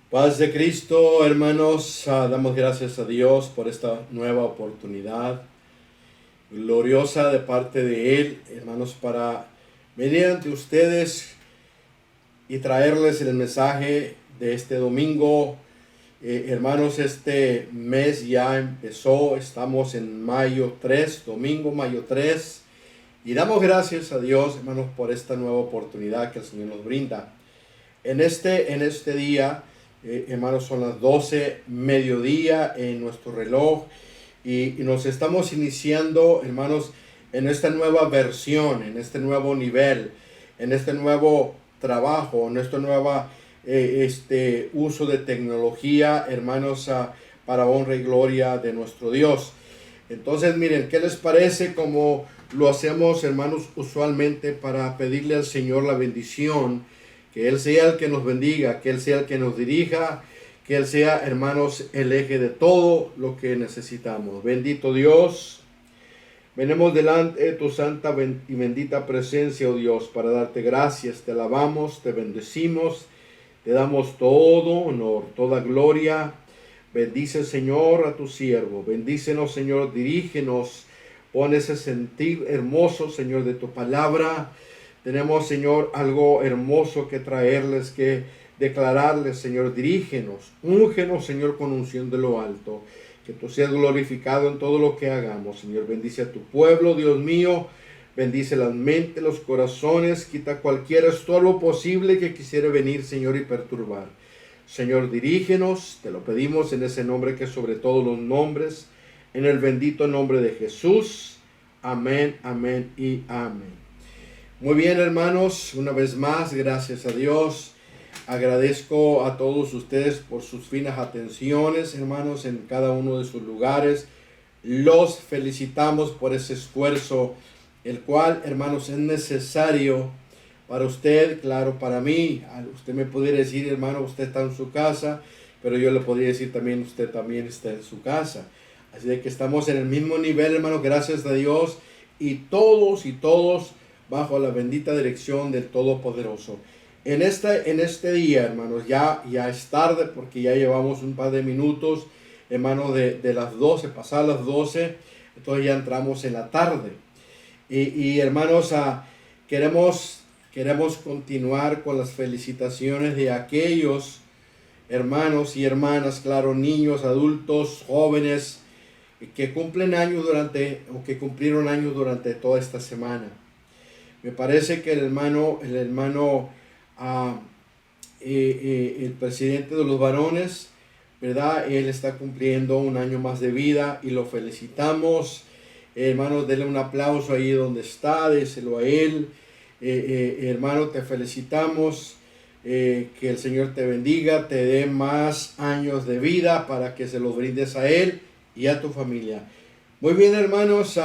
Paz de Cristo, hermanos, damos gracias a Dios por esta nueva oportunidad gloriosa de parte de Él, hermanos, para venir ante ustedes y traerles el mensaje de este domingo. Hermanos, este mes ya empezó, estamos en mayo 3, domingo mayo 3, y damos gracias a Dios, hermanos, por esta nueva oportunidad que el Señor nos brinda. En este día, hermanos, son las 12 mediodía en nuestro reloj y nos estamos iniciando, hermanos, en esta nueva versión, en este nuevo nivel, en este nuevo trabajo, en este nuevo uso de tecnología, hermanos, para honra y gloria de nuestro Dios. Entonces, miren, ¿qué les parece como lo hacemos, hermanos, usualmente para pedirle al Señor la bendición? Que Él sea el que nos bendiga, que Él sea el que nos dirija, que Él sea, hermanos, el eje de todo lo que necesitamos. Bendito Dios, venimos delante de tu santa y bendita presencia, oh Dios, para darte gracias. Te alabamos, te bendecimos, te damos todo honor, toda gloria. Bendice, Señor, a tu siervo. Bendícenos, Señor, dirígenos. Pon ese sentir hermoso, Señor, de tu palabra. Tenemos, Señor, algo hermoso que traerles, que declararles, Señor. Dirígenos, úngenos, Señor, con unción de lo alto. Que tú seas glorificado en todo lo que hagamos, Señor. Bendice a tu pueblo, Dios mío. Bendice las mentes, los corazones. Quita cualquier estorbo posible que quisiera venir, Señor, y perturbar. Señor, dirígenos. Te lo pedimos en ese nombre que es sobre todos los nombres. En el bendito nombre de Jesús. Amén, amén y amén. Muy bien, hermanos, una vez más, gracias a Dios. Agradezco a todos ustedes por sus finas atenciones, hermanos, en cada uno de sus lugares. Los felicitamos por ese esfuerzo, el cual, hermanos, es necesario para usted, claro, para mí. Usted me pudiera decir, hermano, usted está en su casa, pero yo le podría decir también, usted también está en su casa. Así de que estamos en el mismo nivel, hermanos, gracias a Dios, y todos bajo la bendita dirección del Todopoderoso. En este día, hermanos, ya es tarde porque ya llevamos un par de minutos, hermanos, de las 12, pasadas las 12, entonces ya entramos en la tarde. Y hermanos, queremos continuar con las felicitaciones de aquellos hermanos y hermanas, claro, niños, adultos, jóvenes, que cumplen años que cumplieron años durante toda esta semana. Me parece que el presidente de los varones, ¿verdad? Él está cumpliendo un año más de vida y lo felicitamos. Hermano, denle un aplauso ahí donde está, déselo a él. Hermano, te felicitamos. Que el Señor te bendiga, te dé más años de vida para que se los brindes a él y a tu familia. Muy bien, hermanos,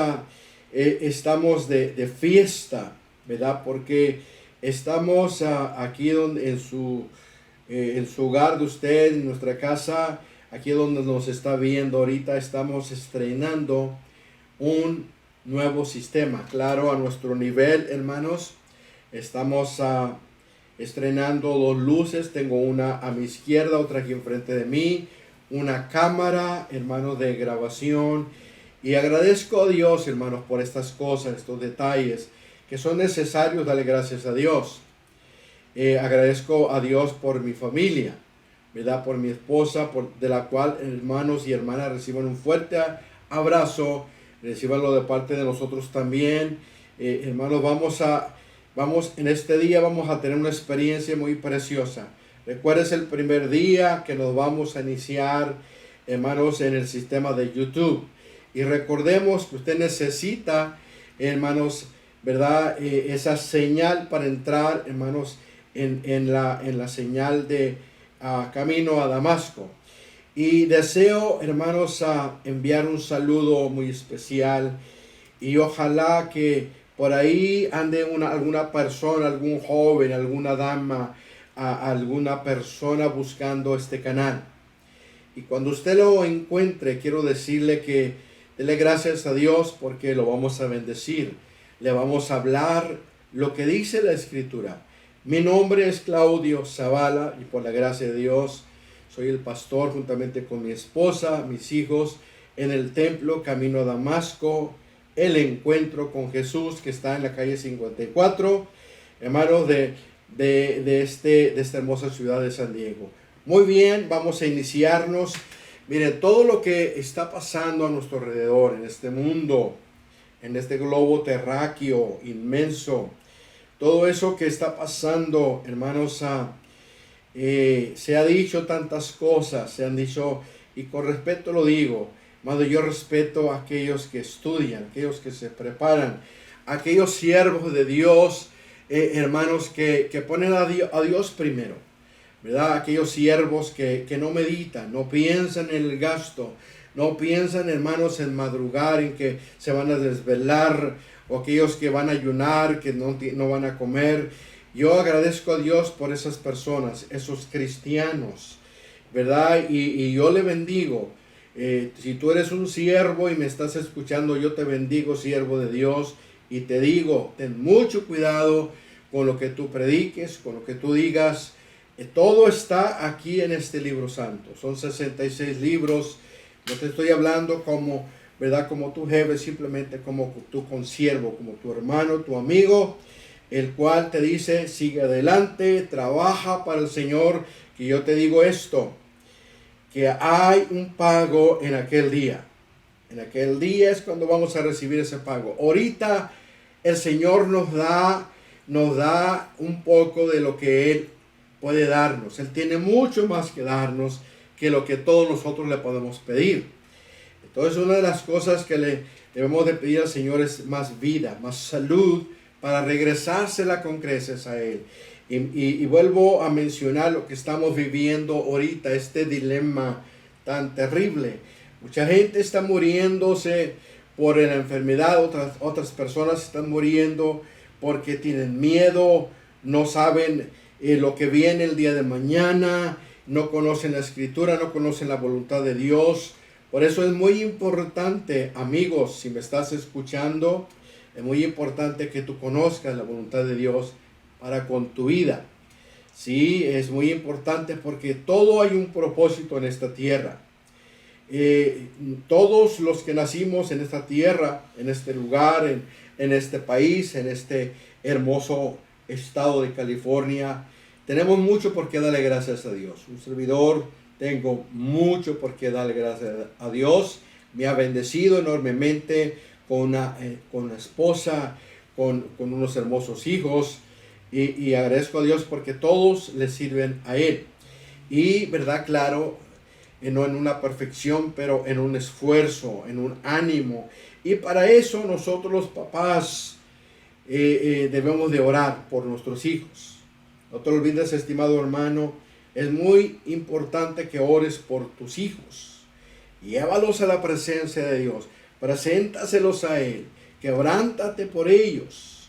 estamos de fiesta, ¿verdad? Porque estamos aquí en su hogar de usted, en nuestra casa, aquí donde nos está viendo ahorita, estamos estrenando un nuevo sistema, claro, a nuestro nivel, hermanos. Estamos estrenando dos luces, tengo una a mi izquierda, otra aquí enfrente de mí, una cámara, hermanos, de grabación. Y agradezco a Dios, hermanos, por estas cosas, estos detalles que son necesarios. Dale gracias a Dios. Agradezco a Dios por mi familia, ¿verdad? Por mi esposa, de la cual, hermanos y hermanas, reciban un fuerte abrazo. Recíbanlo de parte de nosotros también. Hermanos, vamos en este día vamos a tener una experiencia muy preciosa. Recuerden, el primer día que nos vamos a iniciar, hermanos, en el sistema de YouTube. Y recordemos que usted necesita, hermanos, ¿verdad? Esa señal para entrar, hermanos, en la señal de camino a Damasco. Y deseo, hermanos, enviar un saludo muy especial. Y ojalá que por ahí ande alguna persona, algún joven, alguna dama, alguna persona buscando este canal. Y cuando usted lo encuentre, quiero decirle que dele gracias a Dios porque lo vamos a bendecir. Le vamos a hablar lo que dice la Escritura. Mi nombre es Claudio Zavala y por la gracia de Dios Soy el pastor juntamente con mi esposa, mis hijos, en el templo Camino a Damasco, el encuentro con Jesús que está en la calle 54, hermanos, de esta hermosa ciudad de San Diego. Muy bien, vamos a iniciarnos. Miren, todo lo que está pasando a nuestro alrededor, en este mundo, en este globo terráqueo inmenso, todo eso que está pasando, hermanos, se ha dicho tantas cosas, se han dicho, y con respeto lo digo, hermano, yo respeto a aquellos que estudian, aquellos que se preparan, aquellos siervos de Dios, hermanos, que ponen a Dios primero, ¿verdad? Aquellos siervos que no meditan, no piensan en el gasto, no piensan, hermanos, en madrugar, en que se van a desvelar, o aquellos que van a ayunar, que no van a comer. Yo agradezco a Dios por esas personas, esos cristianos, ¿verdad? Y yo le bendigo. Si tú eres un siervo y me estás escuchando, yo te bendigo, siervo de Dios, y te digo, ten mucho cuidado con lo que tú prediques, con lo que tú digas. Todo está aquí en este libro santo. Son 66 libros. No te estoy hablando como, ¿verdad? Como tu jefe, simplemente como tu consiervo, como tu hermano, tu amigo, el cual te dice, sigue adelante, trabaja para el Señor, que yo te digo esto, que hay un pago en aquel día. En aquel día es cuando vamos a recibir ese pago. Ahorita el Señor nos da un poco de lo que Él puede darnos. Él tiene mucho más que darnos que lo que todos nosotros le podemos pedir. Entonces, una de las cosas que le debemos de pedir al Señor es más vida, más salud, para regresársela con creces a Él. Y vuelvo a mencionar lo que estamos viviendo ahorita, este dilema tan terrible. Mucha gente está muriéndose por la enfermedad, otras personas están muriendo porque tienen miedo, no saben lo que viene el día de mañana, no conocen la Escritura, no conocen la voluntad de Dios. Por eso es muy importante, amigos, si me estás escuchando, es muy importante que tú conozcas la voluntad de Dios para con tu vida. Sí, es muy importante porque todo hay un propósito en esta tierra. Todos los que nacimos en esta tierra, en este lugar, en este país, en este hermoso estado de California, tenemos mucho por qué darle gracias a Dios. Un servidor, tengo mucho por qué darle gracias a Dios. Me ha bendecido enormemente con una esposa, con unos hermosos hijos. Y agradezco a Dios porque todos le sirven a Él. Y, verdad, claro, no en una perfección, pero en un esfuerzo, en un ánimo. Y para eso nosotros los papás debemos de orar por nuestros hijos. No te olvides, estimado hermano, es muy importante que ores por tus hijos. Llévalos a la presencia de Dios. Preséntaselos a Él. Quebrántate por ellos.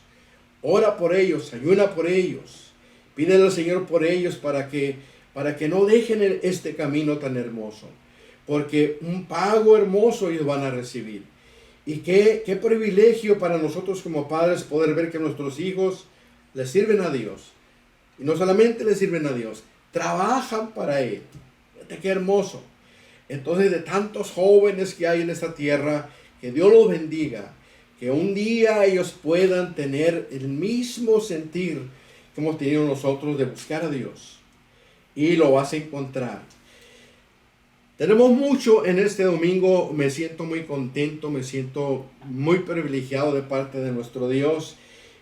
Ora por ellos, ayuna por ellos. Pídele al Señor por ellos para que no dejen este camino tan hermoso. Porque un pago hermoso ellos van a recibir. Y qué privilegio para nosotros como padres poder ver que nuestros hijos les sirven a Dios. Y no solamente les sirven a Dios, trabajan para Él. Fíjate qué hermoso. Entonces, de tantos jóvenes que hay en esta tierra, que Dios los bendiga. Que un día ellos puedan tener el mismo sentir que hemos tenido nosotros de buscar a Dios. Y lo vas a encontrar. Tenemos mucho en este domingo. Me siento muy contento, me siento muy privilegiado de parte de nuestro Dios.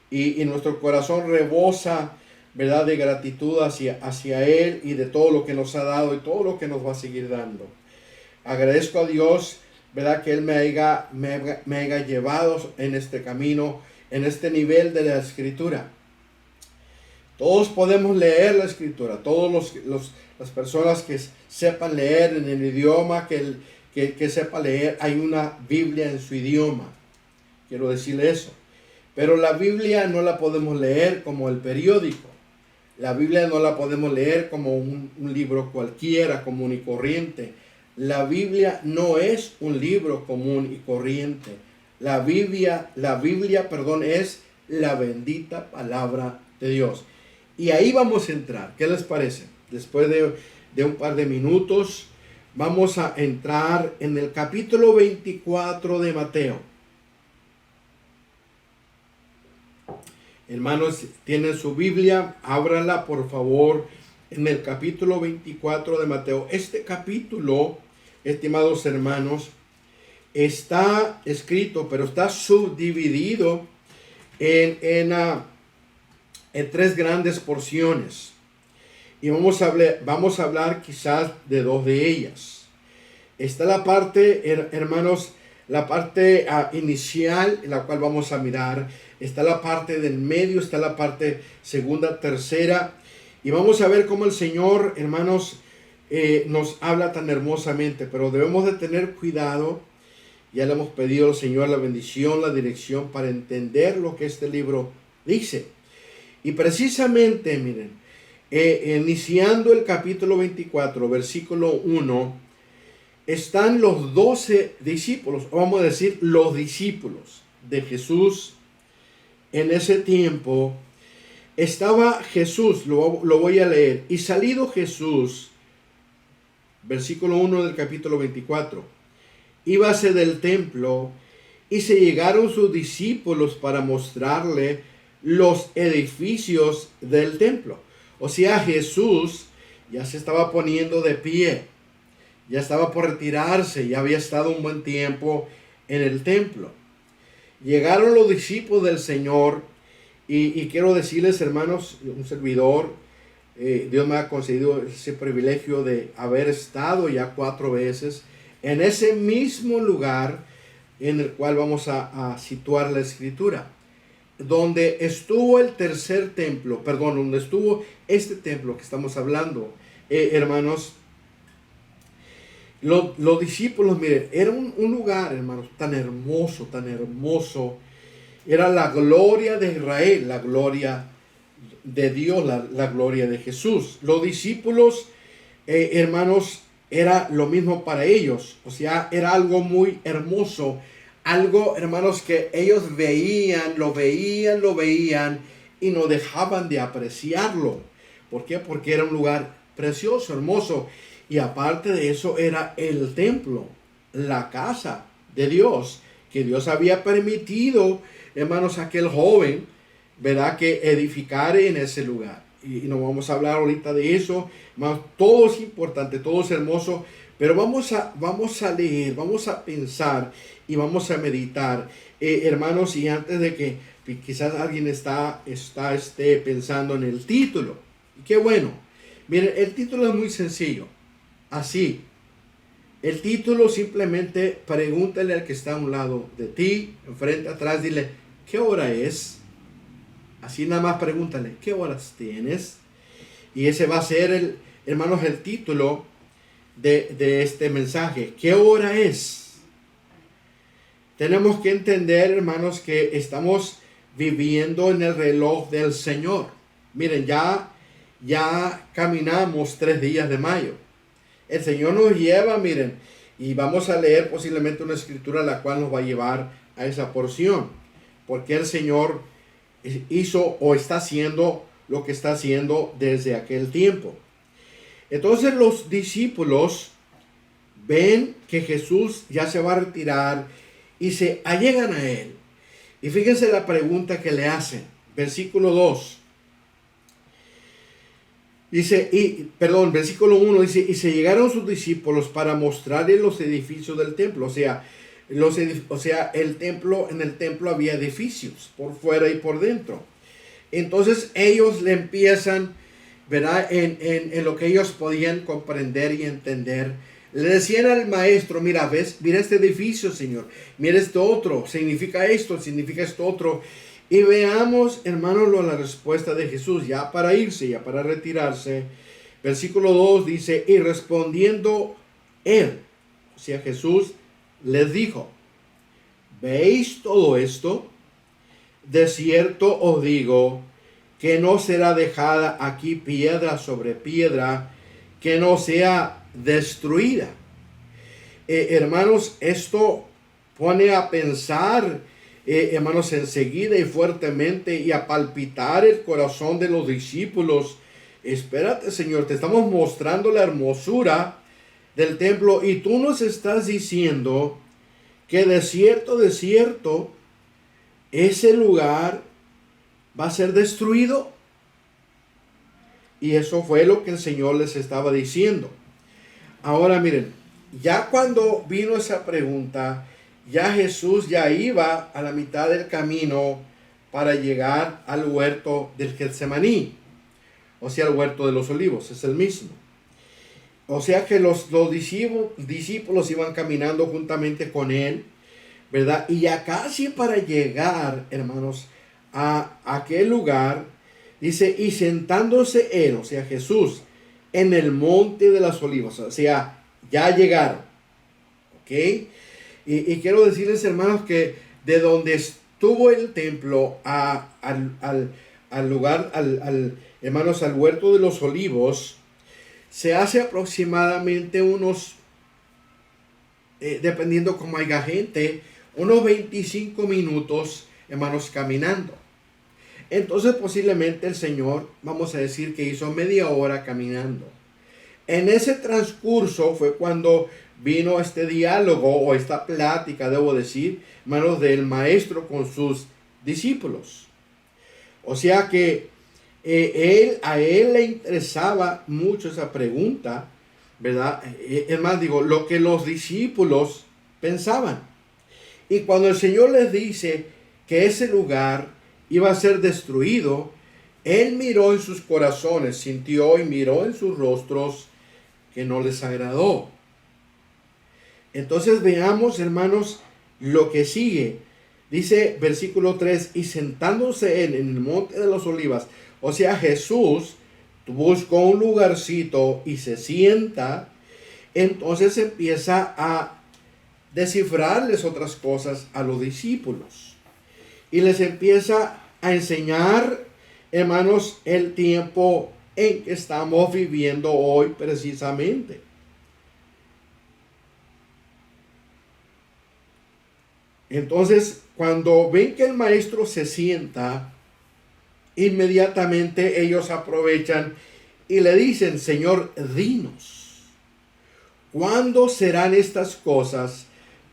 Y nuestro corazón rebosa, ¿verdad?, de gratitud hacia Él y de todo lo que nos ha dado y todo lo que nos va a seguir dando. Agradezco a Dios, ¿verdad?, que Él me haya llevado en este camino, en este nivel de la Escritura. Todos podemos leer la Escritura, todas las personas que sepan leer en el idioma que sepa leer, hay una Biblia en su idioma. Quiero decirle eso. Pero la Biblia no la podemos leer como el periódico. La Biblia no la podemos leer como un libro cualquiera, común y corriente. La Biblia no es un libro común y corriente. La Biblia, es la bendita palabra de Dios. Y ahí vamos a entrar. ¿Qué les parece? Después de de un par de minutos, vamos a entrar en el capítulo 24 de Mateo. Hermanos, tienen su Biblia, ábrala por favor en el capítulo 24 de Mateo. Este capítulo, estimados hermanos, está escrito, pero está subdividido en tres grandes porciones. Y vamos a hablar quizás de dos de ellas. Está la parte, hermanos, la parte inicial, en la cual vamos a mirar. Está la parte del medio, está la parte segunda, tercera. Y vamos a ver cómo el Señor, hermanos, nos habla tan hermosamente. Pero debemos de tener cuidado. Ya le hemos pedido al Señor la bendición, la dirección para entender lo que este libro dice. Y precisamente, miren, iniciando el capítulo 24, versículo 1, están los 12 discípulos, vamos a decir los discípulos de Jesús. En ese tiempo estaba Jesús, lo voy a leer, y salido Jesús, versículo 1 del capítulo 24, íbase del templo y se llegaron sus discípulos para mostrarle los edificios del templo. O sea, Jesús ya se estaba poniendo de pie, ya estaba por retirarse, ya había estado un buen tiempo en el templo. Llegaron los discípulos del Señor y quiero decirles, hermanos, un servidor, Dios me ha concedido ese privilegio de haber estado ya 4 veces en ese mismo lugar en el cual vamos a situar la escritura, donde estuvo el tercer templo, donde estuvo este templo que estamos hablando, hermanos. Los discípulos, miren, era un lugar, hermanos, tan hermoso, tan hermoso. Era la gloria de Israel, la gloria de Dios, la gloria de Jesús. Los discípulos, hermanos, era lo mismo para ellos. O sea, era algo muy hermoso. Algo, hermanos, que ellos veían y no dejaban de apreciarlo. ¿Por qué? Porque era un lugar precioso, hermoso. Y aparte de eso era el templo, la casa de Dios, que Dios había permitido, hermanos, a aquel joven, ¿verdad?, que edificara en ese lugar. Y no vamos a hablar ahorita de eso, hermanos, todo es importante, todo es hermoso, pero vamos a leer, vamos a pensar y vamos a meditar, hermanos, y antes de que quizás alguien esté pensando en el título. Y qué bueno, miren, el título es muy sencillo. Así, el título simplemente pregúntale al que está a un lado de ti, enfrente, atrás, dile, ¿qué hora es? Así nada más pregúntale, ¿qué horas tienes? Y ese va a ser, hermanos, el título de este mensaje. ¿Qué hora es? Tenemos que entender, hermanos, que estamos viviendo en el reloj del Señor. Miren, ya caminamos 3 días de mayo. El Señor nos lleva, miren, y vamos a leer posiblemente una escritura la cual nos va a llevar a esa porción. Porque el Señor hizo o está haciendo lo que está haciendo desde aquel tiempo. Entonces los discípulos ven que Jesús ya se va a retirar y se allegan a él. Y fíjense la pregunta que le hacen. Versículo 2. Dice, versículo 1 dice, y se llegaron sus discípulos para mostrarle los edificios del templo. O sea, el templo, en el templo había edificios por fuera y por dentro. Entonces ellos le empiezan, ¿verdad?, en lo que ellos podían comprender y entender. Le decían al maestro, mira este edificio, Señor, mira esto otro, significa esto otro. Y veamos, hermanos, la respuesta de Jesús, ya para irse, ya para retirarse. Versículo 2 dice, y respondiendo él, o sea, Jesús les dijo, ¿veis todo esto? De cierto os digo que no será dejada aquí piedra sobre piedra que no sea destruida. Hermanos, esto pone a pensar, hermanos, enseguida y fuertemente y a palpitar el corazón de los discípulos, espérate, Señor, te estamos mostrando la hermosura del templo y tú nos estás diciendo que de cierto, ese lugar va a ser destruido. Y eso fue lo que el Señor les estaba diciendo. Ahora miren, ya cuando vino esa pregunta, ya Jesús ya iba a la mitad del camino para llegar al huerto del Getsemaní. O sea, el huerto de los olivos, es el mismo. O sea que los discípulos iban caminando juntamente con él, ¿verdad? Y ya casi para llegar, hermanos, a aquel lugar, dice, y sentándose él, o sea, Jesús, en el monte de las olivas, o sea, ya llegaron, ¿ok? Y quiero decirles, hermanos, que de donde estuvo el templo al lugar, hermanos, al huerto de los olivos, se hace aproximadamente unos, dependiendo cómo haya gente, unos 25 minutos, hermanos, caminando. Entonces posiblemente el Señor, vamos a decir que hizo media hora caminando. En ese transcurso fue cuando vino este diálogo o esta plática, debo decir, hermanos, del maestro con sus discípulos. O sea que a él le interesaba mucho esa pregunta, ¿verdad? Es más, digo, lo que los discípulos pensaban. Y cuando el Señor les dice que ese lugar iba a ser destruido, él miró en sus corazones, sintió y miró en sus rostros que no les agradó. Entonces veamos, hermanos, lo que sigue. Dice versículo 3, y sentándose él en el monte de las olivas, o sea, Jesús buscó un lugarcito y se sienta, entonces empieza a descifrarles otras cosas a los discípulos. Y les empieza a enseñar, hermanos, el tiempo en que estamos viviendo hoy precisamente. Entonces, cuando ven que el maestro se sienta, inmediatamente ellos aprovechan y le dicen, Señor, dinos, ¿cuándo serán estas cosas?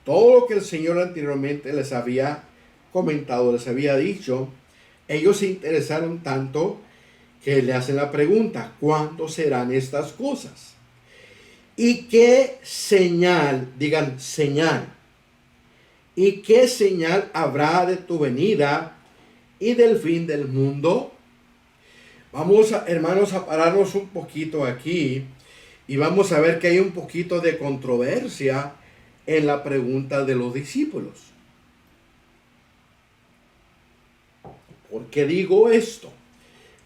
Todo lo que el Señor anteriormente les había comentado, les había dicho, ellos se interesaron tanto que le hacen la pregunta, ¿cuándo serán estas cosas? ¿Y qué señal, digan señal, y qué señal habrá de tu venida y del fin del mundo? Vamos, hermanos, a pararnos un poquito aquí y vamos a ver que hay un poquito de controversia en la pregunta de los discípulos. ¿Por qué digo esto?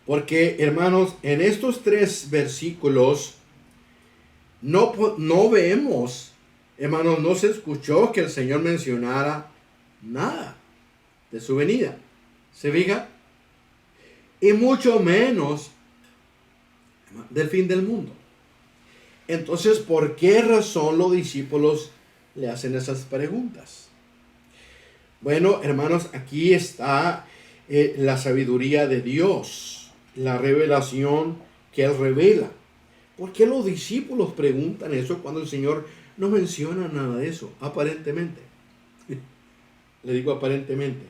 Porque, hermanos, en estos 3 versículos no vemos, hermanos, no se escuchó que el Señor mencionara nada de su venida. ¿Se fija? Y mucho menos del fin del mundo. Entonces, ¿por qué razón los discípulos le hacen esas preguntas? Bueno, hermanos, aquí está la sabiduría de Dios, la revelación que Él revela. ¿Por qué los discípulos preguntan eso cuando el Señor no menciona nada de eso? Aparentemente. Le digo aparentemente.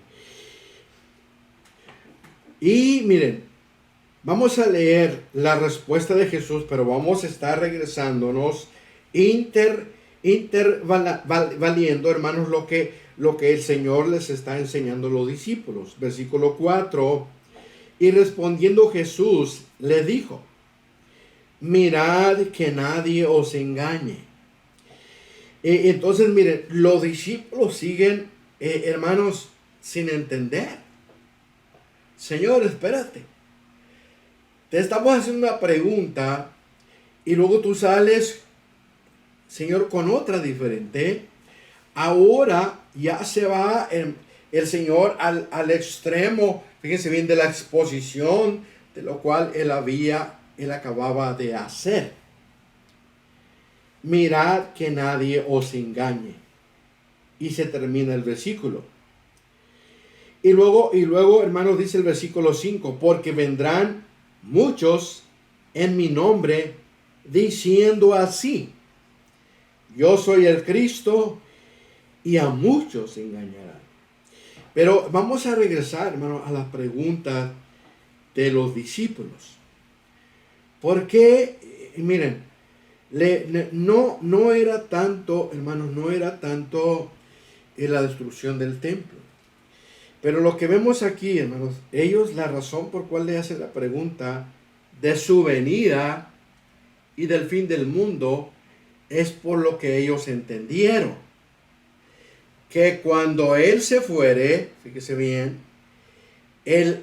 Y miren, vamos a leer la respuesta de Jesús, pero vamos a estar regresándonos, valiendo, hermanos, lo que el Señor les está enseñando a los discípulos. Versículo 4, y respondiendo Jesús le dijo, mirad que nadie os engañe. Entonces, miren, los discípulos siguen, hermanos, sin entender. Señor, espérate. Te estamos haciendo una pregunta y luego tú sales, Señor, con otra diferente. Ahora ya se va el Señor al extremo, fíjense bien, de la exposición de lo cual él acababa de hacer. Mirad que nadie os engañe. Y se termina el versículo. Y luego, hermanos, dice el versículo 5, porque vendrán muchos en mi nombre, diciendo así: yo soy el Cristo, y a muchos engañarán. Pero vamos a regresar, hermano, a la pregunta de los discípulos. ¿Por qué? Miren, no era tanto, hermanos, no era tanto la destrucción del templo. Pero lo que vemos aquí, hermanos, ellos, la razón por cual le hacen la pregunta de su venida y del fin del mundo, es por lo que ellos entendieron. Que cuando Él se fuere, fíjese bien,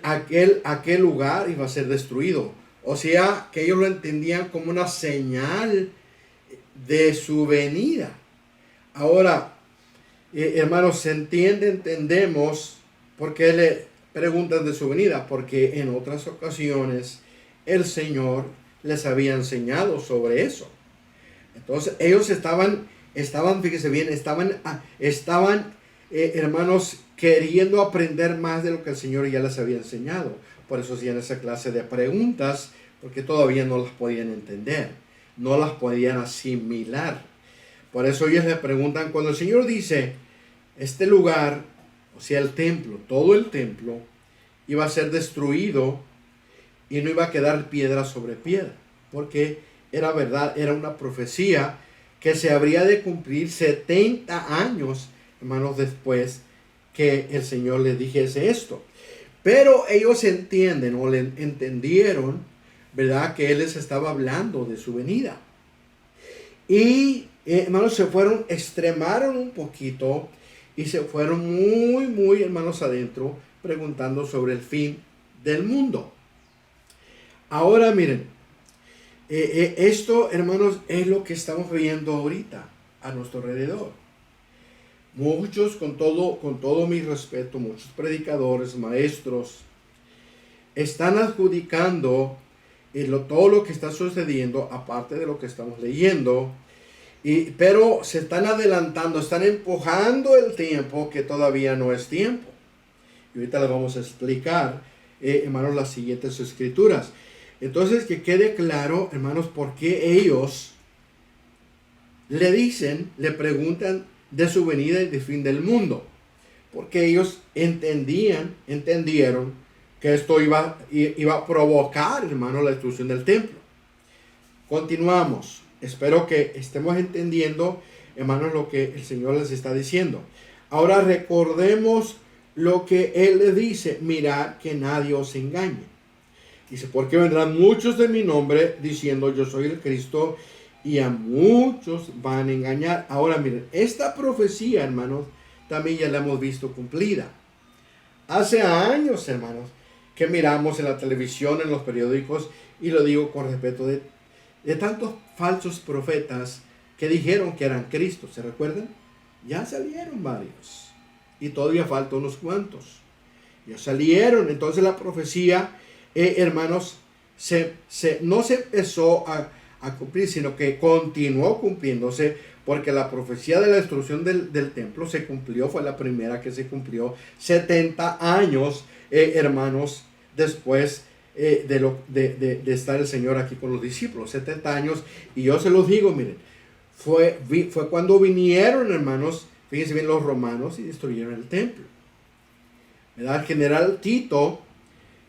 aquel lugar iba a ser destruido. O sea, que ellos lo entendían como una señal de su venida. Ahora, hermanos, se entendemos por qué le preguntan de su venida, porque en otras ocasiones el Señor les había enseñado sobre eso. Entonces ellos estaban, fíjese bien, hermanos, queriendo aprender más de lo que el Señor ya les había enseñado. Por eso hacían esa clase de preguntas, porque todavía no las podían entender, no las podían asimilar. Por eso ellos le preguntan, cuando el Señor dice, este lugar, o sea, el templo, todo el templo, iba a ser destruido y no iba a quedar piedra sobre piedra, porque era verdad, era una profecía que se habría de cumplir 70 años, hermanos, después que el Señor les dijese esto. Pero ellos entienden o le entendieron, ¿verdad?, que Él les estaba hablando de su venida. Y, hermanos, extremaron un poquito y se fueron muy, hermanos, adentro, preguntando sobre el fin del mundo. Ahora, miren, esto, hermanos, es lo que estamos viendo ahorita a nuestro alrededor. Muchos, con todo mi respeto, muchos predicadores, maestros, están adjudicando todo lo que está sucediendo, aparte de lo que estamos leyendo, pero se están adelantando, están empujando el tiempo que todavía no es tiempo. Y ahorita les vamos a explicar, hermanos, las siguientes escrituras. Entonces, que quede claro, hermanos, por qué ellos le preguntan de su venida y de fin del mundo. Porque ellos entendieron que esto iba a provocar, hermanos, la destrucción del templo. Continuamos. Espero que estemos entendiendo, hermanos, lo que el Señor les está diciendo. Ahora recordemos lo que Él les dice: mirad que nadie os engañe. Dice, porque vendrán muchos de mi nombre diciendo yo soy el Cristo, y a muchos van a engañar. Ahora miren, esta profecía, hermanos, también ya la hemos visto cumplida. Hace años, hermanos, que miramos en la televisión, en los periódicos, y lo digo con respeto, de tantos falsos profetas que dijeron que eran Cristo. ¿Se recuerdan? Ya salieron varios. Y todavía faltan unos cuantos. Ya salieron. Entonces la profecía, hermanos, no se empezó a cumplir, sino que continuó cumpliéndose, porque la profecía de la destrucción del templo se cumplió, fue la primera que se cumplió 70 años, hermanos, después de estar el Señor aquí con los discípulos, 70 años, y yo se los digo, miren, fue cuando vinieron, hermanos, fíjense bien, los romanos y destruyeron el templo, ¿verdad? El general Tito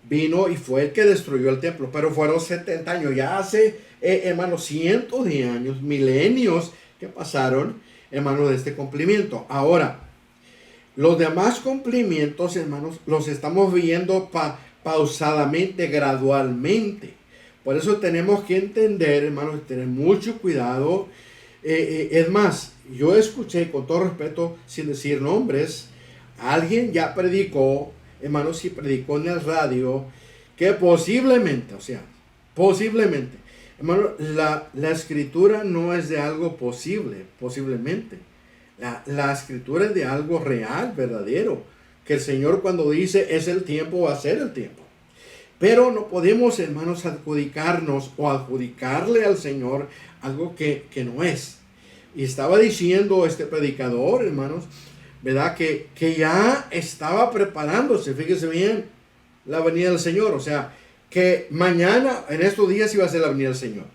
vino y fue el que destruyó el templo, pero fueron 70 años, ya hace, hermanos, cientos de años, milenios que pasaron, hermanos, de este cumplimiento. Ahora, los demás cumplimientos, hermanos, los estamos viendo pausadamente, gradualmente. Por eso tenemos que entender, hermanos, tener mucho cuidado. Es más, yo escuché, con todo respeto, sin decir nombres, alguien ya predicó, hermanos, y predicó en el radio que posiblemente, hermano, la escritura no es de algo posible, posiblemente. La escritura es de algo real, verdadero. Que el Señor, cuando dice es el tiempo, va a ser el tiempo. Pero no podemos, hermanos, adjudicarnos o adjudicarle al Señor algo que no es. Y estaba diciendo este predicador, hermanos, ¿verdad? Que ya estaba preparándose, fíjese bien, la venida del Señor. O sea, que mañana, en estos días, iba a ser la venida del Señor.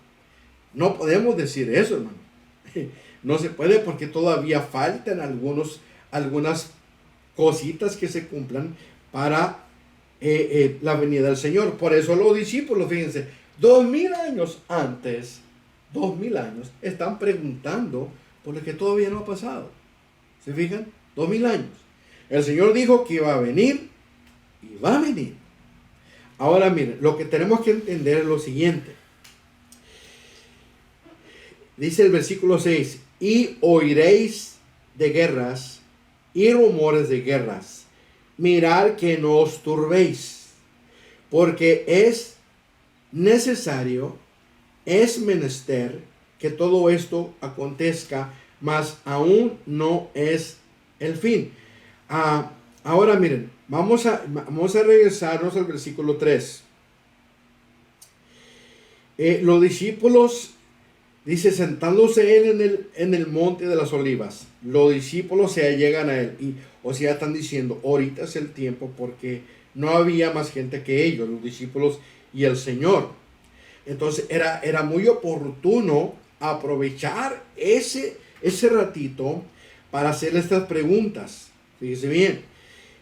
No podemos decir eso, hermano. No se puede porque todavía faltan algunas cositas que se cumplan para la venida del Señor. Por eso los discípulos, fíjense, 2000 años antes, 2000 años, están preguntando por lo que todavía no ha pasado. ¿Se fijan? 2000 años. El Señor dijo que iba a venir y va a venir. Ahora miren, lo que tenemos que entender es lo siguiente. Dice el versículo 6, y oiréis de guerras y rumores de guerras. Mirad que no os turbéis, porque es necesario, es menester que todo esto acontezca, mas aún no es el fin. Ahora miren, vamos a regresarnos al versículo 3. Los discípulos, dice, sentándose él en el monte de las olivas, los discípulos se allegan a él, o sea, están diciendo, ahorita es el tiempo, porque no había más gente que ellos, los discípulos y el Señor. Entonces era muy oportuno aprovechar ese ratito para hacerle estas preguntas. Fíjese bien.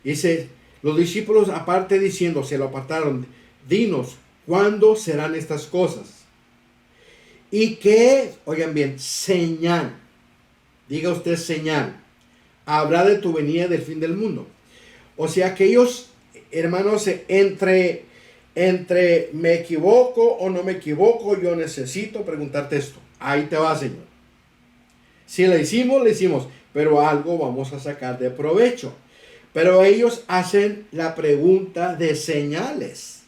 Dice, los discípulos aparte diciendo, se lo apartaron, dinos, ¿cuándo serán estas cosas? Y que, oigan bien, señal, diga usted señal, habrá de tu venida del fin del mundo. O sea que ellos, hermanos, entre me equivoco o no me equivoco, yo necesito preguntarte esto. Ahí te va, Señor. Si le hicimos, pero algo vamos a sacar de provecho. Pero ellos hacen la pregunta de señales.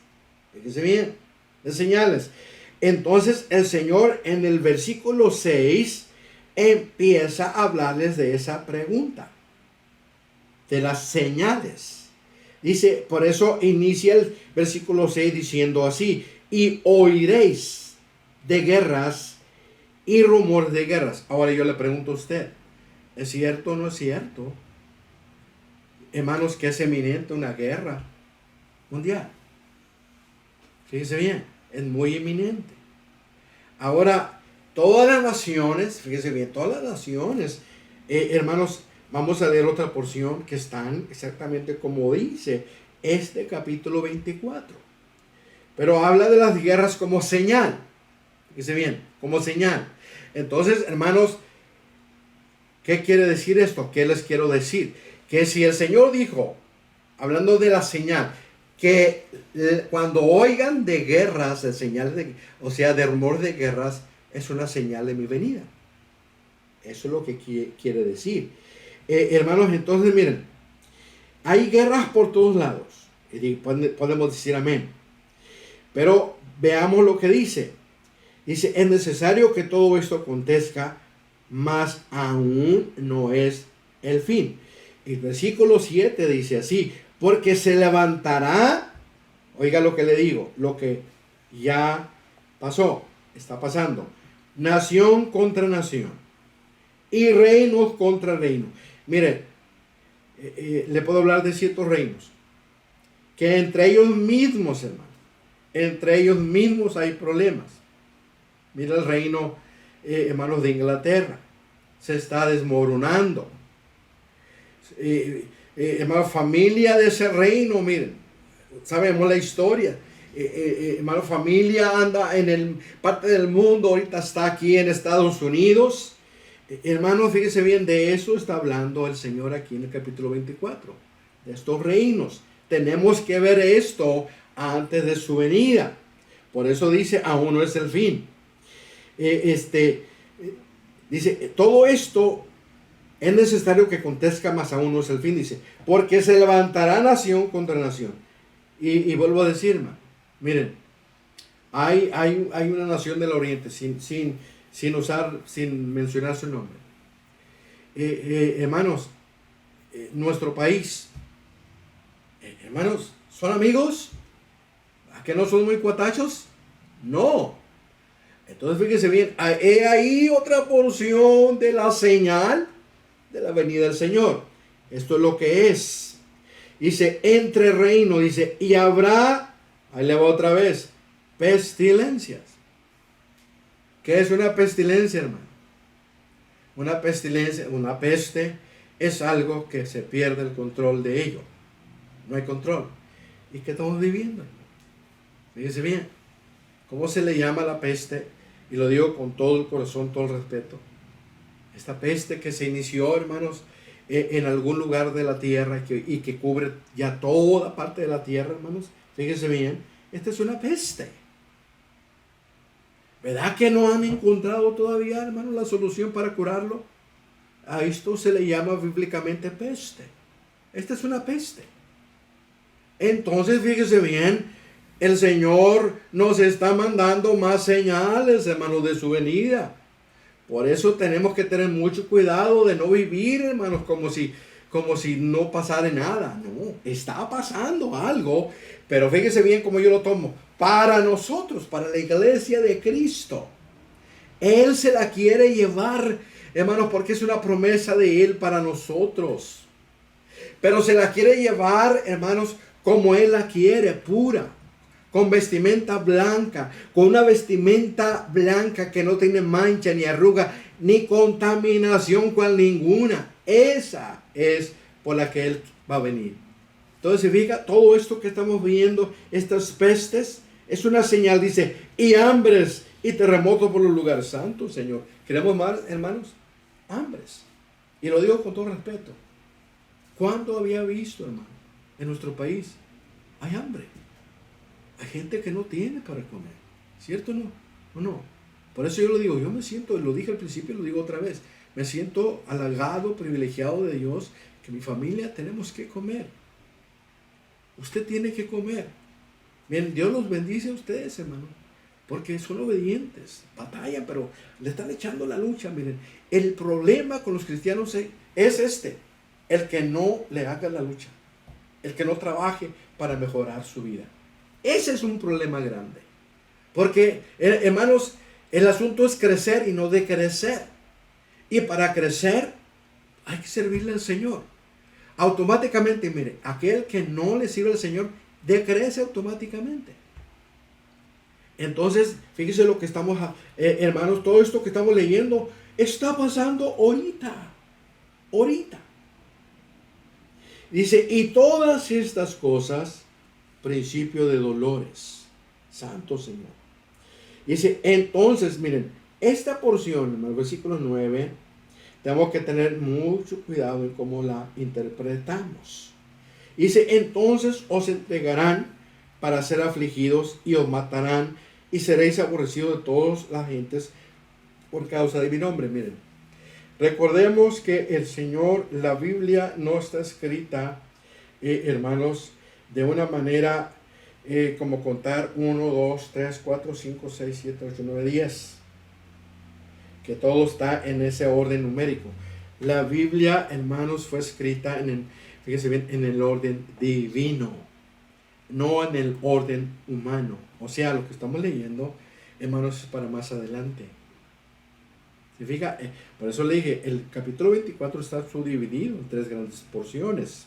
Fíjense bien, de señales. Entonces el Señor en el versículo 6 empieza a hablarles de esa pregunta, de las señales. Dice, por eso inicia el versículo 6 diciendo así, y oiréis de guerras y rumor de guerras. Ahora yo le pregunto a usted, ¿es cierto o no es cierto, hermanos, que es eminente una guerra mundial? Fíjense bien, es muy eminente. Ahora, todas las naciones, fíjense bien, todas las naciones, hermanos, vamos a leer otra porción que están exactamente como dice este capítulo 24. Pero habla de las guerras como señal. Fíjense bien, como señal. Entonces, hermanos, ¿qué quiere decir esto? ¿Qué les quiero decir? Que si el Señor dijo, hablando de la señal, que cuando oigan de guerras, de señales, o sea, de rumor de guerras, es una señal de mi venida. Eso es lo que quiere decir. Hermanos, entonces miren, hay guerras por todos lados. Y podemos decir amén. Pero veamos lo que dice. Dice, es necesario que todo esto acontezca, mas aún no es el fin. El versículo 7 dice así, porque se levantará, oiga lo que le digo, lo que ya pasó, está pasando, nación contra nación y reinos contra reinos. Mire, le puedo hablar de ciertos reinos que entre ellos mismos, hermano, entre ellos mismos hay problemas. Mira el reino, hermanos, de Inglaterra, se está desmoronando. Hermano, familia de ese reino, miren, sabemos la historia. Hermano, familia anda en parte del mundo, ahorita está aquí en Estados Unidos. Hermano, fíjese bien, de eso está hablando el Señor aquí en el capítulo 24, de estos reinos. Tenemos que ver esto antes de su venida. Por eso dice, aún no es el fin. Dice, todo esto es necesario que acontezca, más aún no es el fin. Dice, porque se levantará nación contra nación. Y vuelvo a decir, hermano, miren, hay una nación del oriente, sin mencionar su nombre. Hermanos, nuestro país, hermanos, ¿son amigos? ¿A que no son muy cuatachos? No. Entonces fíjense bien, hay ahí otra porción de la señal de la venida del Señor. Esto es lo que es. Dice, entre reino, dice, y habrá Ahí le va otra vez. Pestilencias. ¿Qué es una pestilencia, hermano? Una pestilencia, una peste, es algo que se pierde el control de ello. No hay control. ¿Y qué estamos viviendo, hermano? Fíjese bien. ¿Cómo se le llama la peste? Y lo digo con todo el corazón, todo el respeto. Esta peste que se inició, hermanos, en algún lugar de la tierra y que cubre ya toda parte de la tierra, hermanos. Fíjense bien, esta es una peste. ¿Verdad que no han encontrado todavía, hermanos, la solución para curarlo? A esto se le llama bíblicamente peste. Esta es una peste. Entonces, fíjese bien, el Señor nos está mandando más señales, hermanos, de su venida. Por eso tenemos que tener mucho cuidado de no vivir, hermanos, como si no pasara nada. No, está pasando algo, pero fíjese bien cómo yo lo tomo. Para nosotros, para la iglesia de Cristo. Él se la quiere llevar, hermanos, porque es una promesa de Él para nosotros. Pero se la quiere llevar, hermanos, como Él la quiere, pura. Con vestimenta blanca, con una vestimenta blanca que no tiene mancha, ni arruga, ni contaminación cual ninguna. Esa es por la que Él va a venir. Entonces, se fija, todo esto que estamos viendo, estas pestes, es una señal, dice, y hambres y terremotos por los lugares santos, Señor. ¿Queremos más, hermanos? Hambres. Y lo digo con todo respeto. ¿Cuándo había visto, hermano, en nuestro país? Hay hambre. Hay gente que no tiene para comer. ¿Cierto o no? ¿O no? Por eso yo lo digo, yo me siento, lo dije al principio y lo digo otra vez, me siento halagado, privilegiado de Dios, que mi familia tenemos que comer. Usted tiene que comer. Bien, Dios los bendice a ustedes, hermano, porque son obedientes, batallan, pero le están echando la lucha. Miren, el problema con los cristianos es este, el que no le haga la lucha, el que no trabaje para mejorar su vida. Ese es un problema grande. Porque, hermanos, el asunto es crecer y no decrecer. Y para crecer hay que servirle al Señor. Automáticamente, mire, aquel que no le sirve al Señor decrece automáticamente. Entonces, fíjese lo que estamos, hermanos, todo esto que estamos leyendo está pasando ahorita. Ahorita. Dice, y todas estas cosas, principio de dolores. Santo Señor. Dice, entonces, miren, esta porción, en el versículo 9, tenemos que tener mucho cuidado en cómo la interpretamos. Dice, entonces os entregarán para ser afligidos y os matarán y seréis aborrecidos de todas las gentes por causa de mi nombre. Miren, recordemos que el Señor, la Biblia no está escrita, hermanos, de una manera como contar 1, 2, 3, 4, 5, 6, 7, 8, 9, 10. Que todo está en ese orden numérico. La Biblia, hermanos, fue escrita fíjense bien, en el orden divino, no en el orden humano. O sea, lo que estamos leyendo, hermanos, es para más adelante. ¿Se fija? Por eso le dije, el capítulo 24 está subdividido en 3 grandes porciones.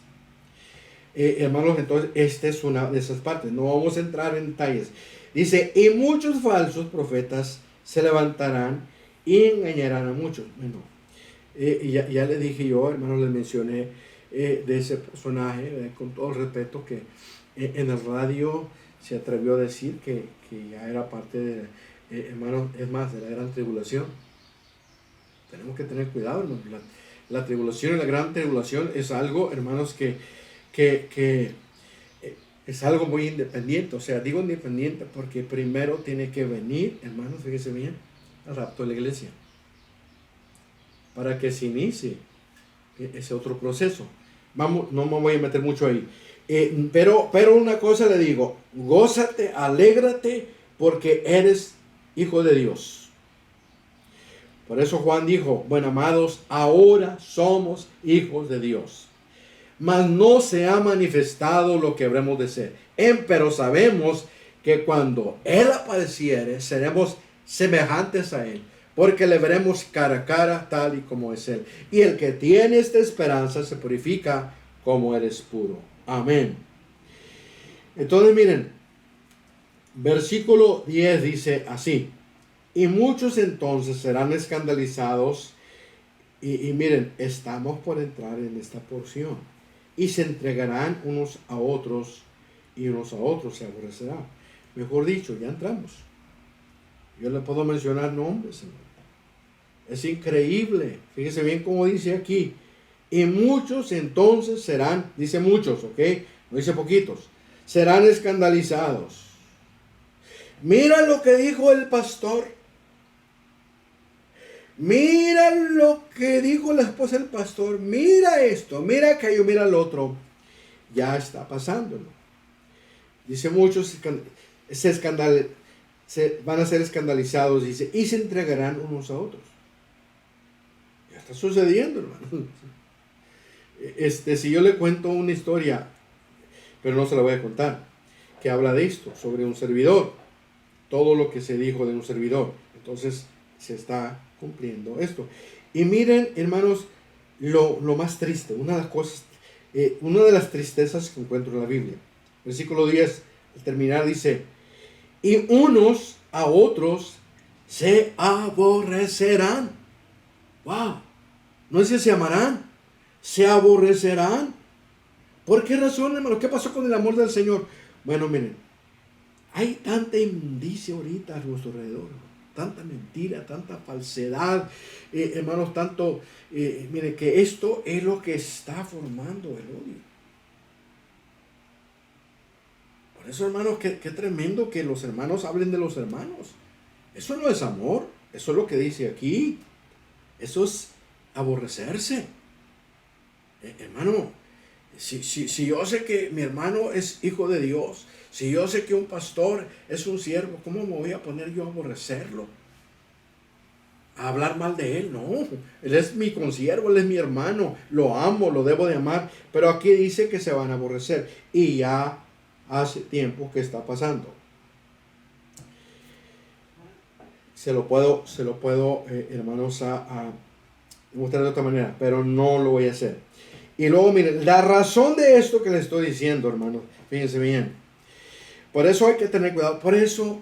Hermanos, entonces, esta es una de esas partes. No vamos a entrar en detalles. Dice, y muchos falsos profetas se levantarán y engañarán a muchos. Bueno, ya le dije yo, hermanos, les mencioné de ese personaje, con todo el respeto, que en el radio se atrevió a decir que ya era parte de, hermanos, es más, de la gran tribulación. Tenemos que tener cuidado, hermanos. La tribulación y la gran tribulación es algo, hermanos, que es algo muy independiente. O sea, digo independiente porque primero tiene que venir, hermanos, fíjense bien, el rapto de la iglesia, para que se inicie ese otro proceso. Vamos, no me voy a meter mucho ahí. Pero una cosa le digo, gózate, alégrate, porque eres hijo de Dios. Por eso Juan dijo, bueno, amados, ahora somos hijos de Dios. Mas no se ha manifestado lo que habremos de ser. Pero sabemos que cuando Él apareciere, seremos semejantes a Él, porque le veremos cara a cara tal y como es Él. Y el que tiene esta esperanza se purifica como Él es puro. Amén. Entonces miren, Versículo 10 dice así: y muchos entonces serán escandalizados. Y miren, estamos por entrar en esta porción. Y se entregarán unos a otros, y unos a otros se aborrecerán. Mejor dicho, ya entramos. Yo le puedo mencionar nombres, hermano. Es increíble. Fíjese bien cómo dice aquí. Y muchos entonces serán, dice muchos, ¿ok? No dice poquitos. Serán escandalizados. Mira lo que dijo el pastor. Mira lo que dijo la esposa del pastor. Mira esto, mira aquello, mira lo otro. Ya está pasando, ¿no? Dice muchos van a ser escandalizados, dice, y se entregarán unos a otros. Ya está sucediendo, hermano. Si yo le cuento una historia, pero no se la voy a contar, que habla de esto, sobre un servidor, todo lo que se dijo de un servidor, entonces se está cumpliendo esto. Y miren, hermanos, lo más triste, una de las cosas, una de las tristezas que encuentro en la Biblia. Versículo 10, al terminar, dice, y unos a otros se aborrecerán. Wow, no dice se amarán, se aborrecerán. ¿Por qué razón, hermano? ¿Qué pasó con el amor del Señor? Bueno, miren, hay tanta inmundicia ahorita a nuestro alrededor, tanta mentira, tanta falsedad, hermanos, tanto, miren, que esto es lo que está formando el odio. Por eso, hermanos, qué tremendo que los hermanos hablen de los hermanos. Eso no es amor, eso es lo que dice aquí. Eso es aborrecerse. Hermano, si yo sé que mi hermano es hijo de Dios, si yo sé que un pastor es un siervo, ¿cómo me voy a poner yo a aborrecerlo? A hablar mal de él, no. Él es mi consiervo, él es mi hermano, lo amo, lo debo de amar. Pero aquí dice que se van a aborrecer. Y ya hace tiempo que está pasando. Se lo puedo, hermanos, a mostrar de otra manera, pero no lo voy a hacer. Y luego, miren, la razón de esto que les estoy diciendo, hermanos, fíjense bien. Por eso hay que tener cuidado. Por eso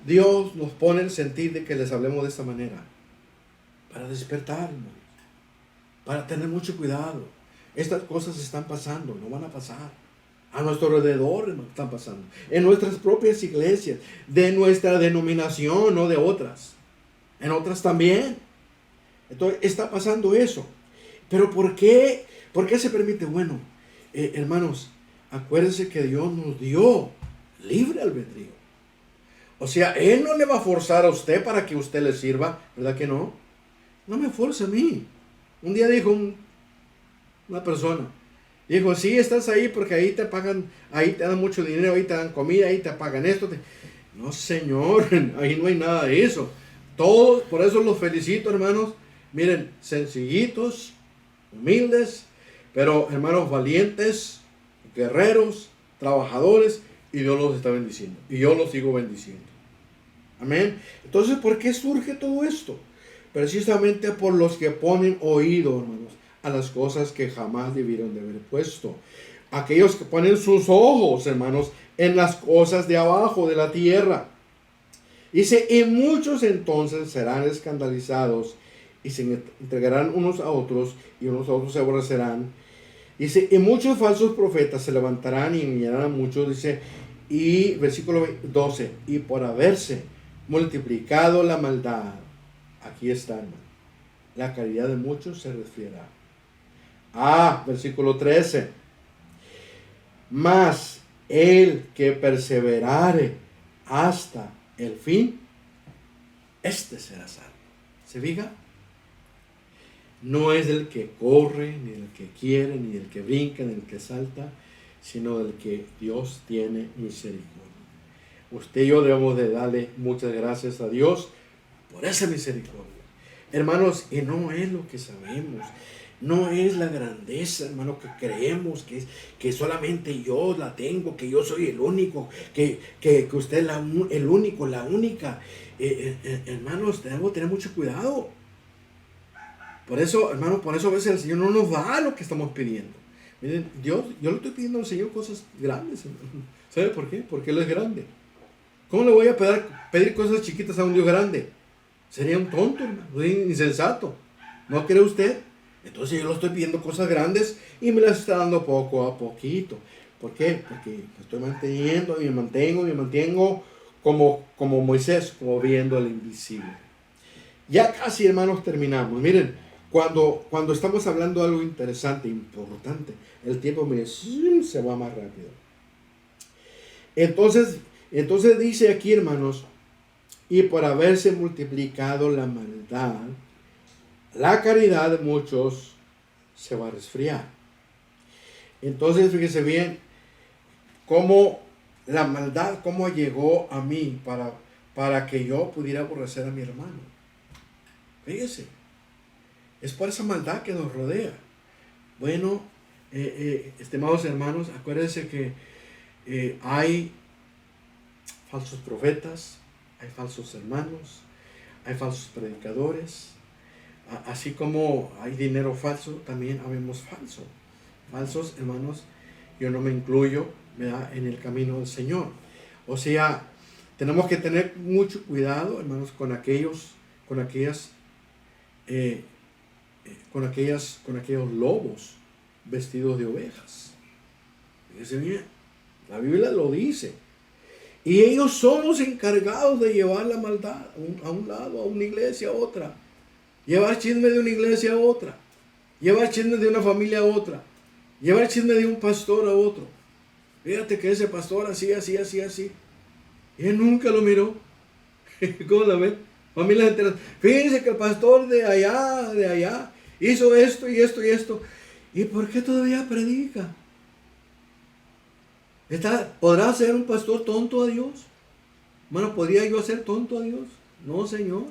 Dios nos pone el sentir de que les hablemos de esta manera. Para despertar, hermanos. Para tener mucho cuidado. Estas cosas están pasando, no van a pasar. A nuestro alrededor, hermanos, están pasando. En nuestras propias iglesias, de nuestra denominación, no de otras. En otras también. Entonces, está pasando eso. Pero ¿por qué? ¿Por qué se permite? Bueno, hermanos, acuérdense que Dios nos dio libre albedrío. O sea, Él no le va a forzar a usted para que usted le sirva, ¿verdad que no? No me force a mí. Un día dijo una persona, dijo, sí, estás ahí porque ahí te pagan, ahí te dan mucho dinero, ahí te dan comida, ahí te pagan esto. No, señor, ahí no hay nada de eso. Todos, por eso los felicito, hermanos. Miren, sencillitos, humildes, pero hermanos valientes, guerreros, trabajadores, y Dios los está bendiciendo. Y yo los sigo bendiciendo. Amén. Entonces, ¿por qué surge todo esto? Precisamente por los que ponen oído, hermanos, a las cosas que jamás debieron de haber puesto. Aquellos que ponen sus ojos, hermanos, en las cosas de abajo, de la tierra. Dice, y muchos entonces serán escandalizados y se entregarán unos a otros, y unos a otros se aborrecerán. Dice, y muchos falsos profetas se levantarán y engañarán a muchos. Dice, y versículo 12, y por haberse multiplicado la maldad, aquí está, hermano, la caridad de muchos se resfriará. Versículo 13, mas el que perseverare hasta el fin, este será salvo. ¿Se fija? No es del que corre, ni del que quiere, ni del que brinca, ni del que salta, sino del que Dios tiene misericordia. Usted y yo debemos de darle muchas gracias a Dios por esa misericordia. Hermanos, y no es lo que sabemos, no es la grandeza, hermano, que creemos que solamente yo la tengo, que yo soy el único, que usted es el único, la única. Hermanos, tenemos que tener mucho cuidado. Por eso, hermano, por eso a veces el Señor no nos da lo que estamos pidiendo. Miren, yo le estoy pidiendo al Señor cosas grandes, hermano. ¿Sabe por qué? Porque Él es grande. ¿Cómo le voy a pedir cosas chiquitas a un Dios grande? Sería un tonto, hermano, sería insensato. ¿No cree usted? Entonces yo le estoy pidiendo cosas grandes y me las está dando poco a poquito. ¿Por qué? Porque me estoy manteniendo y me mantengo como Moisés, como viendo al invisible. Ya casi, hermanos, terminamos. Miren, cuando estamos hablando de algo interesante, importante, el tiempo se va más rápido. Entonces dice aquí, hermanos, y por haberse multiplicado la maldad, la caridad de muchos se va a resfriar. Entonces, fíjese bien, cómo la maldad, cómo llegó a mí para que yo pudiera aborrecer a mi hermano. Fíjese, es por esa maldad que nos rodea. Bueno, estimados hermanos, acuérdense que hay falsos profetas, hay falsos hermanos, hay falsos predicadores, así como hay dinero falso, también habemos falsos hermanos. Yo no me incluyo, ¿verdad?, en el camino del Señor. O sea, tenemos que tener mucho cuidado, hermanos, con aquellos lobos vestidos de ovejas. Fíjense bien, la Biblia lo dice. Y ellos son los encargados de llevar la maldad a un lado, a una iglesia a otra. Llevar chisme de una iglesia a otra. Llevar chisme de una familia a otra. Llevar chisme de un pastor a otro. Fíjate que ese pastor así. Y él nunca lo miró. ¿Cómo la ven? Familias enteras. Fíjense que el pastor de allá, hizo esto y esto y esto. ¿Y por qué todavía predica? ¿Podrá ser un pastor tonto a Dios? Bueno, ¿podría yo ser tonto a Dios? No, Señor.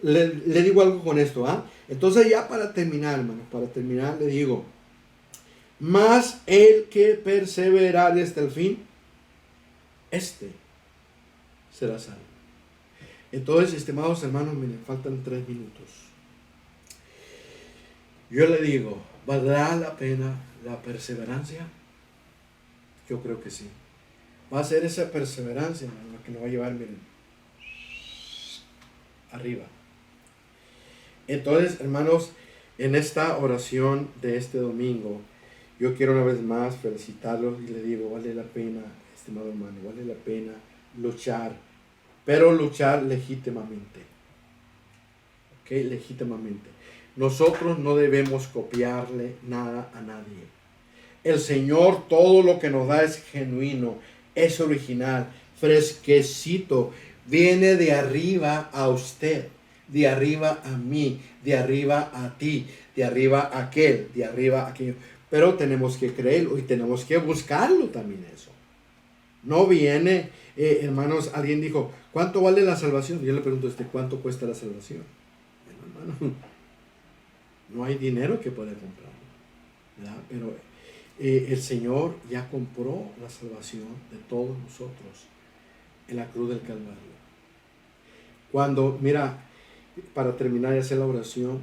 le digo algo con esto, ¿ah? Entonces ya para terminar, hermano, le digo, más el que perseverar hasta el fin, será salvo. Entonces, estimados hermanos, miren, faltan 3 minutos. Yo le digo, ¿valdrá la pena la perseverancia? Yo creo que sí. Va a ser esa perseverancia, hermano, la que nos va a llevar, miren, arriba. Entonces, hermanos, en esta oración de este domingo, yo quiero una vez más felicitarlos y le digo, vale la pena, estimado hermano, vale la pena luchar, pero luchar legítimamente. ¿Ok? Legítimamente. Nosotros no debemos copiarle nada a nadie. El Señor, todo lo que nos da es genuino, es original, fresquecito, viene de arriba a usted, de arriba a mí, de arriba a ti, de arriba a aquel, de arriba a aquello. Pero tenemos que creerlo y tenemos que buscarlo también eso. No viene, hermanos, alguien dijo, ¿cuánto vale la salvación? Yo le pregunto a ¿cuánto cuesta la salvación? Bueno, hermano, no hay dinero que pueda comprarlo, ¿verdad? Pero el Señor ya compró la salvación de todos nosotros en la cruz del Calvario. Cuando, mira, para terminar y hacer la oración,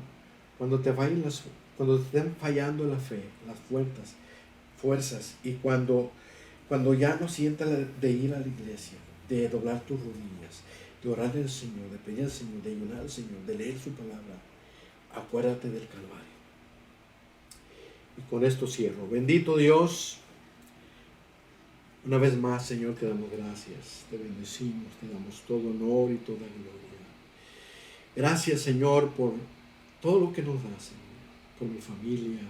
cuando te estén fallando la fe, las fuerzas, y cuando ya no sientas de ir a la iglesia, de doblar tus rodillas, de orarle al Señor, de pedir al Señor, de ayunar al Señor, de leer su palabra, acuérdate del Calvario. Y con esto cierro. Bendito Dios, una vez más, Señor, te damos gracias, te bendecimos, te damos todo honor y toda gloria. Gracias, Señor, por todo lo que nos das, Señor, por mi familia,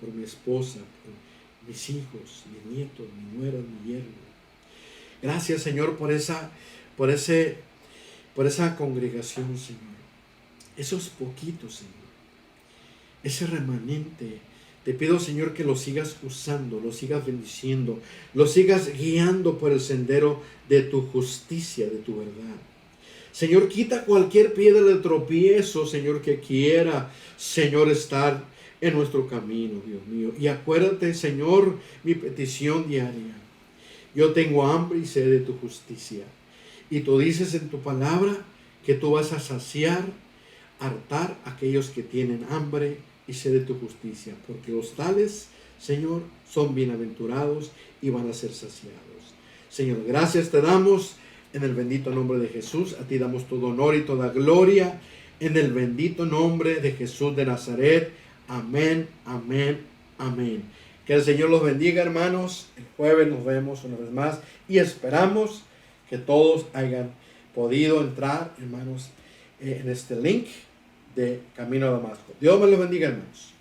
por mi esposa, por mis hijos, mis nietos, mi nuera, mi yerno. Gracias, Señor, por esa congregación, Señor. Esos poquitos, Señor. Ese remanente. Te pido, Señor, que lo sigas usando, lo sigas bendiciendo, lo sigas guiando por el sendero de tu justicia, de tu verdad. Señor, quita cualquier piedra de tropiezo, Señor, que quiera, Señor, estar en nuestro camino, Dios mío. Y acuérdate, Señor, mi petición diaria. Yo tengo hambre y sed de tu justicia. Y tú dices en tu palabra que tú vas a saciar, hartar a aquellos que tienen hambre y sed de tu justicia, porque los tales, Señor, son bienaventurados y van a ser saciados. Señor, gracias te damos en el bendito nombre de Jesús. A ti damos todo honor y toda gloria en el bendito nombre de Jesús de Nazaret. Amén, amén, amén. Que el Señor los bendiga, hermanos. El jueves nos vemos una vez más y esperamos que todos hayan podido entrar, hermanos, en este link de Camino a Damasco. Dios me los bendiga, hermanos.